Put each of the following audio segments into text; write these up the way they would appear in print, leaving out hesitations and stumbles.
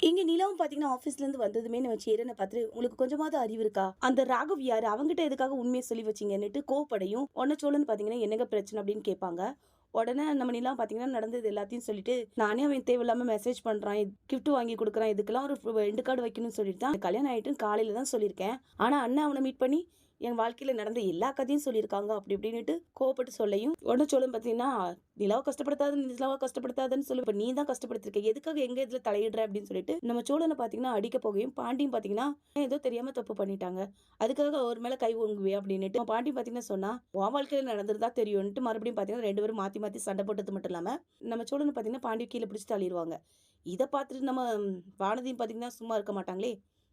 இங்க நிலாவும் பாத்தீங்கன்னா ஆபீஸ்ல இருந்து வந்ததுமே நம்ம சேரனை பார்த்துட்டு உங்களுக்கு கொஞ்சமாவது அறிவு இருக்கா, அந்த ராகவ் யாரு, அவங்கிட்ட எதுக்காக உண்மையை சொல்லி வச்சீங்கன்னுட்டு கோவப்படையும் உடனே சோழன் பாத்தீங்கன்னா என்னங்க பிரச்சனை அப்படின்னு கேட்பாங்க. உடனே நம்ம நிலா பாத்தீங்கன்னா நடந்தது எல்லாத்தையும் சொல்லிட்டு, நானே அவன் தேவையில்லாம மெசேஜ் பண்றான், கிஃப்ட் வாங்கி கொடுக்குறான், இதுக்கெல்லாம் ஒரு எண்டு கார்டு வைக்கணும்னு சொல்லிட்டு தான் கல்யாணம் ஆயிட்டு காலையில தான் சொல்லியிருக்கேன். ஆனா அண்ணன் அவனை மீட் பண்ணி என் வாழ்க்கையில நடந்த எல்லா கதையும் சொல்லியிருக்காங்க அப்படி இப்படின்னுட்டு கோவப்பட்டு சொல்லையும் உடனே சோழன் பாத்தீங்கன்னா நிலாவை கஷ்டப்படுத்தாதுன்னு சொல்லி இப்ப நீ தான் கஷ்டப்படுத்திருக்க, எதுக்காக எங்க இதுல தலையிடுற அப்படின்னு சொல்லிட்டு நம்ம சோழனை பாத்தீங்கன்னா அடிக்க போகையும் பாண்டியும் பாத்தீங்கன்னா ஏதோ தெரியாம தப்பு பண்ணிட்டாங்க, அதுக்காக அவர் மேல கை ஓங்குவே அப்படின்னுட்டு பாண்டி பாத்தீங்கன்னா சொன்னா உன் வாழ்க்கையில நடந்ததா தெரியும்ட்டு மறுபடியும் பாத்தீங்கன்னா ரெண்டு பேரும் மாத்தி மாத்தி சண்டை போட்டது மட்டும் இல்லாம நம்ம சோழனை பாத்தீங்கன்னா பாண்டி கீழே பிடிச்சு தள்ளிடுவாங்க. இதை பார்த்துட்டு நம்ம வானதியும் பாத்தீங்கன்னா சும்மா இருக்க மாட்டாங்களே,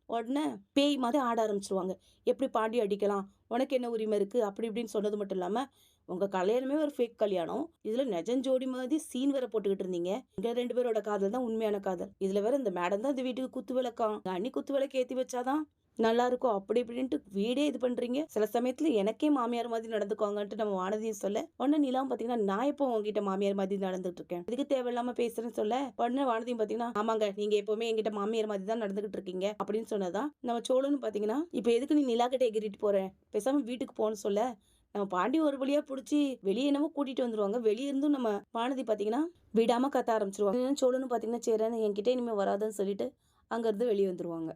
உடனே பேய் மாதிரி ஆட ஆரம்பிச்சிருவாங்க. எப்படி பாண்டி அடிக்கலாம், உனக்கு என்ன உரிமை இருக்கு அப்படி இப்படின்னு சொன்னது மட்டும் இல்லாம உங்க கல்யாணமே ஒரு ஃபேக் கல்யாணம், இதுல நெஜஞ்சோடி மாதிரி சீன் வேற போட்டுக்கிட்டு இருந்தீங்க, இங்க ரெண்டு பேரோட காதல் தான் உண்மையான காதல், இதுல வேற இந்த மேடம் தான் இந்த வீட்டுக்கு குத்து விளக்காம், அண்ணி குத்து விளக்கு ஏத்தி வச்சாதான் நல்லா இருக்கும் அப்படி இப்படின்ட்டு வீடே இது பண்றீங்க, சில சமயத்துல எனக்கே மாமியார் மாதிரி நடந்துக்குவாங்கன்ட்டு நம்ம வானதியும் சொல்ல உடனே நிலாம் பாத்தீங்கன்னா நான் இப்போ உங்ககிட்ட மாமியார் மாதிரி நடந்துட்டு இருக்கேன், இதுக்கு தேவையில்லாம பேசுறேன்னு சொல்ல உடனே வானதியும் பாத்தீங்கன்னா ஆமாங்க நீங்க எப்பவுமே என்கிட்ட மாமியார் மாதிரி தான் நடந்துகிட்டு இருக்கீங்க அப்படின்னு சொன்னதான் நம்ம சோழனும் பாத்தீங்கன்னா இப்ப எதுக்கு நீ நிலா கிட்ட எகிரிட்டு போறேன், பேசாம வீட்டுக்கு போன்னு சொல்ல நம்ம பாண்டி ஒரு வழியா புடிச்சு வெளியே என்னமோ கூட்டிட்டு வந்துருவாங்க. வெளியே இருந்தும் நம்ம வானதி பாத்தீங்கன்னா விடாம கத்த ஆரம்பிச்சிருவாங்க. சோழனும் பாத்தீங்கன்னா சேரன்னு என்கிட்ட இனிமே வராதுன்னு சொல்லிட்டு அங்க இருந்து வெளியே வந்துருவாங்க.